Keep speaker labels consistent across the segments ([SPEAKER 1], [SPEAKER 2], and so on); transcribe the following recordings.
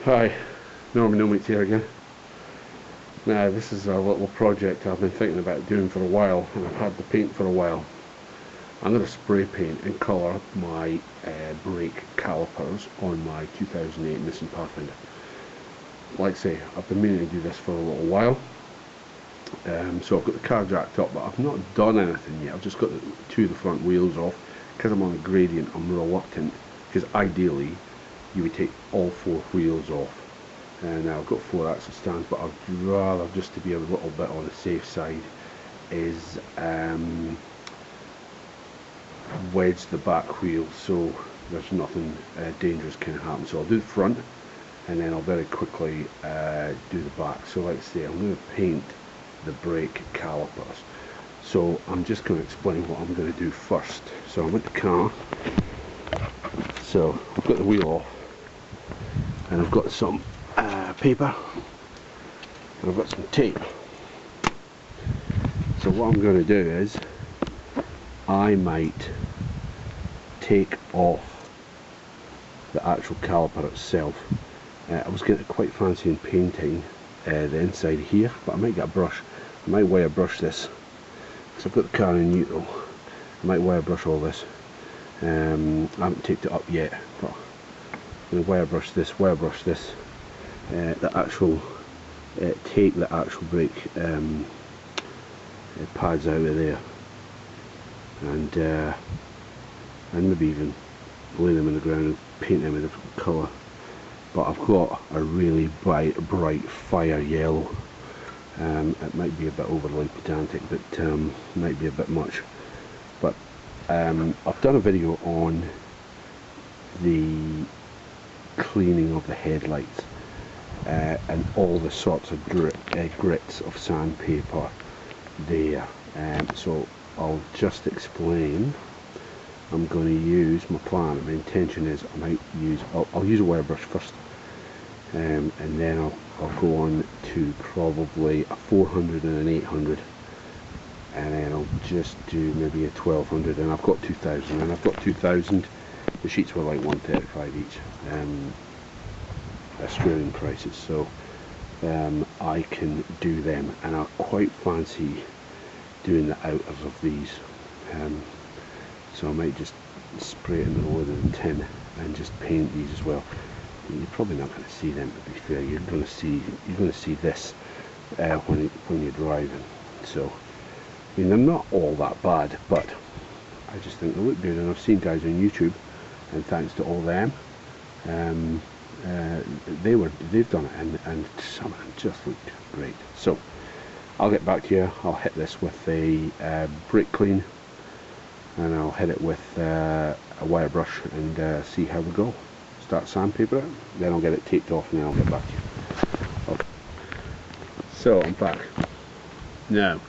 [SPEAKER 1] Hi, Norman Nomates here again. Now this is a little project I've been thinking about doing for a while, and I've had the paint for a while. I'm going to spray paint and colour my brake calipers on my 2008 Nissan Pathfinder. Like I say, I've been meaning to do this for a little while. So I've got the car jacked up, but I've not done anything yet. I've just got two of the front wheels off. Because I'm on a gradient, I'm reluctant, because ideally you would take all four wheels off. And now I've got four axle stands, but I'd rather, just to be a little bit on the safe side, is wedge the back wheel so there's nothing dangerous can happen. So I'll do the front, and then I'll very quickly do the back. So like I say, I'm going to paint the brake calipers. So I'm just going to explain what I'm going to do first. So I'm at the car. So I've got the wheel off, and I've got some paper, and I've got some tape. So what I'm going to do is I might take off the actual caliper itself. I was getting quite fancy in painting the inside here, but I might get a brush. I might wire brush this, because I've got the car in neutral. I might wire brush all this. I haven't taped it up yet, but I'm going to wire brush this, the actual take the actual brake pads out of there, and maybe even lay them in the ground and paint them a different colour. But I've got a really bright fire yellow. It might be a bit overly pedantic, but might be a bit much. But I've done a video on the cleaning of the headlights and all the sorts of grits of sandpaper there. So I'll just explain. I'm going to use my plan. My intention is I'll use a wire brush first, and then I'll go on to probably a 400 and an 800, and then I'll just do maybe a 1200, and I've got 2000, and I've got 2000. The sheets were like 135 each, Australian prices, so I can do them, and I quite fancy doing the outers of these. So I might just spray it in the lower of the tin and just paint these as well. You're probably not going to see them, to be fair. You're going to see this when you're driving. So I mean, they're not all that bad, but I just think they look good, and I've seen guys on YouTube, and thanks to all them, they've done it, and some of them just looked great. So I'll get back to you. I'll hit this with a brake clean, and I'll hit it with a wire brush and see how we go. Start sandpaper it, then I'll get it taped off, and then I'll get back to you. Okay. So I'm back. Now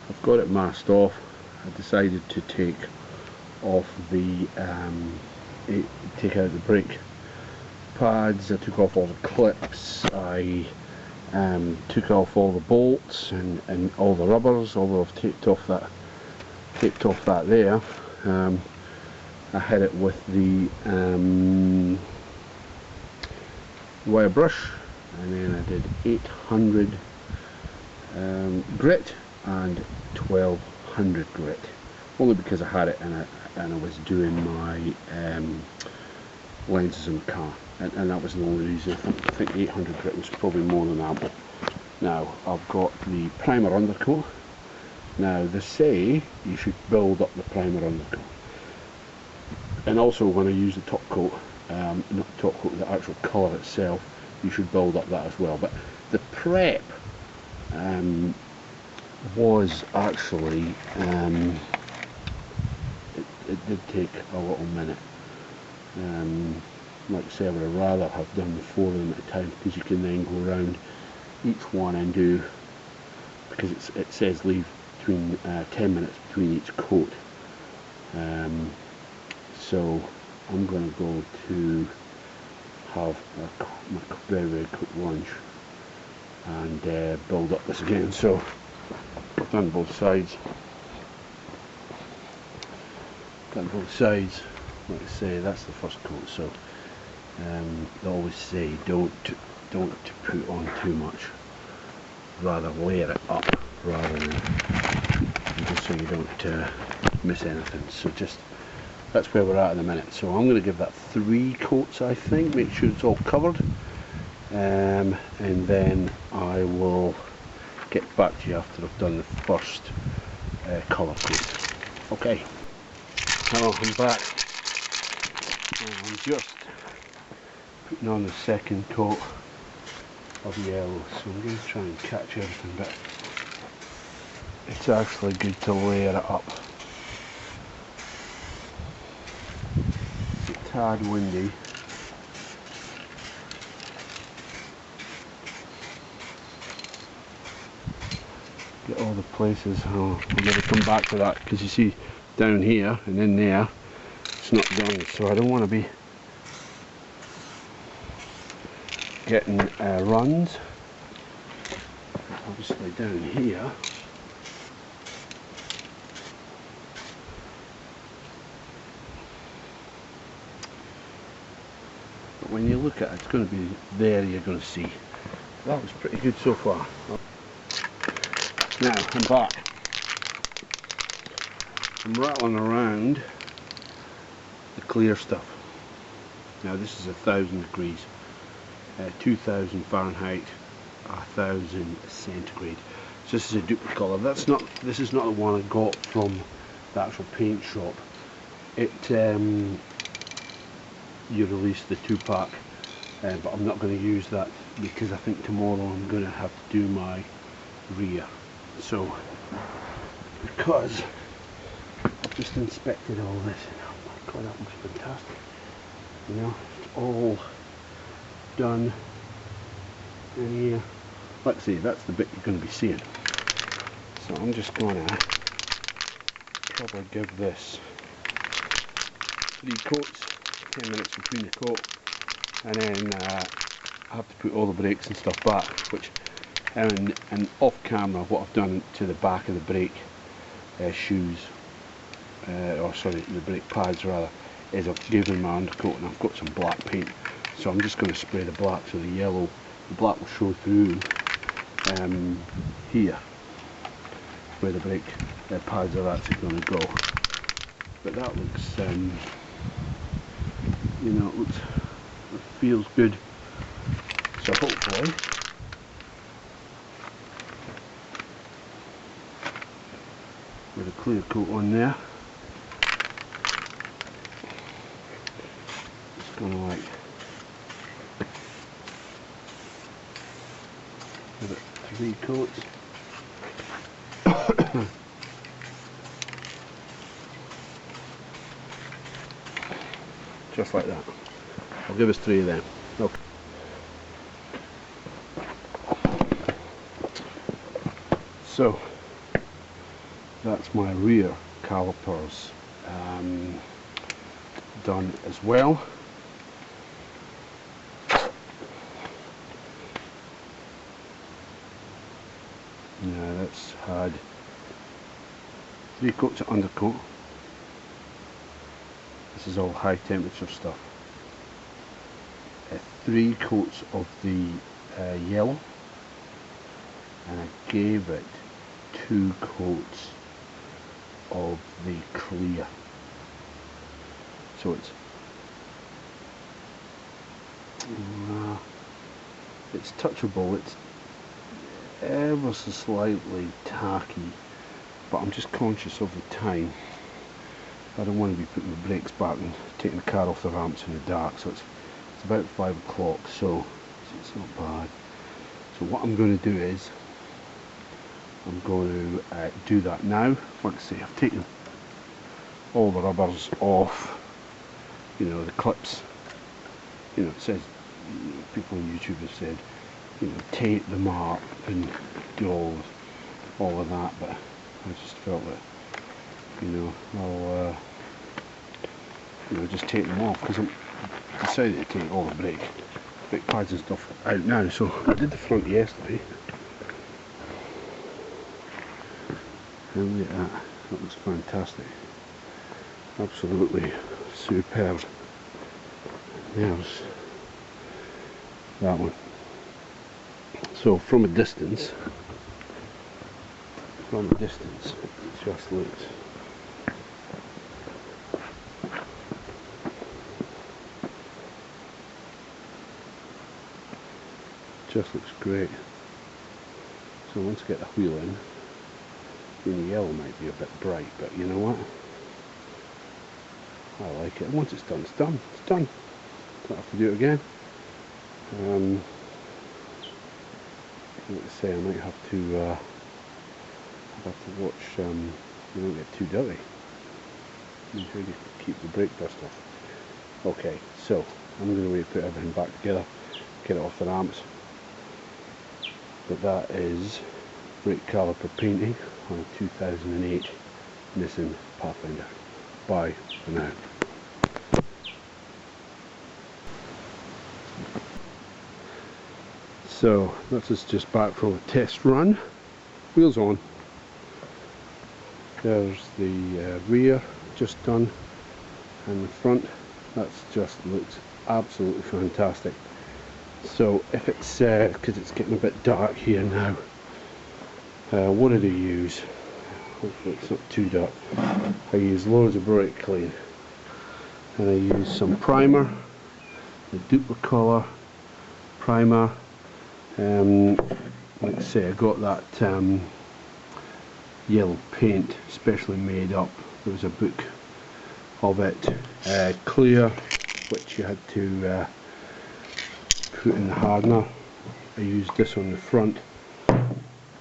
[SPEAKER 1] I've got it masked off. I decided to take off the take out the brake pads. I took off all the clips. I took off all the bolts and all the rubbers, although I've taped off that there. I hit it with the wire brush, and then I did 800 grit and 1200 grit, only because I had it and I was doing my lenses in the car, and that was the only reason. I think 800 grit was probably more than ample. Now I've got the primer undercoat. Now they say you should build up the primer undercoat, and also when I use the top coat, not the top coat, the actual colour itself, you should build up that as well. But the prep was actually, it did take a little minute. Like I say, I would have rather have done the 4 of them at a time, because you can then go around each one and do, because it says leave between 10 minutes between each coat. So I'm going to go to have my very quick lunch and build up this again. So I've done both sides. Like I say, that's the first coat. So They always say don't put on too much, rather layer it up rather than, just so you don't miss anything. So just, that's where we're at the minute. So I'm going to give that 3 coats, I think, make sure it's all covered, and then I will get back to you after I've done the first colour coat. Okay, hello, I'm back. I'm just putting on the second coat of yellow, so I'm going to try and catch everything, but it's actually good to layer it up. It's a tad windy. Get all the places. Oh, I'm going to come back to that, because you see down here and in there it's not done, so I don't want to be getting runs. Obviously down here but when you look at it, it's going to be there, you're going to see. That was pretty good so far. Now I'm back. I'm rattling around the clear stuff. Now this is 1,000 degrees, 2,000 Fahrenheit, 1,000 centigrade. So this is a duplicate colour. This is not the one I got from the actual paint shop. It you release the 2-pack, but I'm not going to use that because I think tomorrow I'm going to have to do my rear. So because I've just inspected all this, and oh my god, that looks fantastic. You know, it's all done in here. Let's see, that's the bit you're going to be seeing. So I'm just going to probably give this 3 coats, 10 minutes between the coat, and then I have to put all the brakes and stuff back, which and off camera what I've done to the back of the brake shoes, or sorry, the brake pads rather, is I've given my undercoat and I've got some black paint, so I'm just going to spray the black so the black will show through here where the brake pads are actually going to go. But that looks, you know, it feels good. So hopefully with a clear coat on there, it's going to like give it 3 coats. Just like that. I'll give us 3 of them. Okay. So that's my rear calipers done as well. Now that's had 3 coats of undercoat. This is all high temperature stuff. 3 coats of the yellow, and I gave it 2 coats of the clear. So it's touchable. It's ever so slightly tacky, but I'm just conscious of the time. I don't want to be putting the brakes back and taking the car off the ramps in the dark, so it's about 5 o'clock, so it's not bad. So what I'm going to do is I'm going to do that now. Like I say, I've taken all the rubbers off, you know, the clips. You know, it says, people on YouTube have said, you know, tape them up and do all of that, but I just felt that, you know, I'll you know, just take them off, because I decided to take all the brake pads and stuff out now. So I did the front yesterday, and look at that, that looks fantastic, absolutely superb. There's that one. So from a distance, it just looks great. So once I get the wheel in, the yellow might be a bit bright, but you know what? I like it. And once it's done, it's done. It's done. Don't have to do it again. Like I say, I might have to watch. You don't get too dirty. Make sure you keep the brake dust off. Okay, so I'm going to wait to put everything back together, get it off the ramps. But that is brake caliper painting on a 2008 Nissan Pathfinder. Bye for now. So this is just back from a test run. Wheels on. There's the rear just done, and the front. That's just looks absolutely fantastic. So if it's because it's getting a bit dark here now, what did I use? Hopefully it's not too dark. I used loads of brake clean, and I used some primer, the Duplicolor primer. Like I say, I got that yellow paint specially made up. There was a book of it, clear, which you had to put in the hardener. I used this on the front,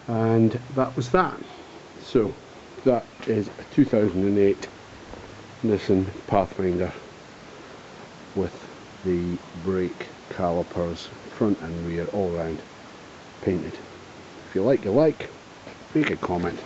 [SPEAKER 1] and that was that. So that is a 2008 Nissan Pathfinder with the brake calipers front and rear all round painted. If you like, make a comment.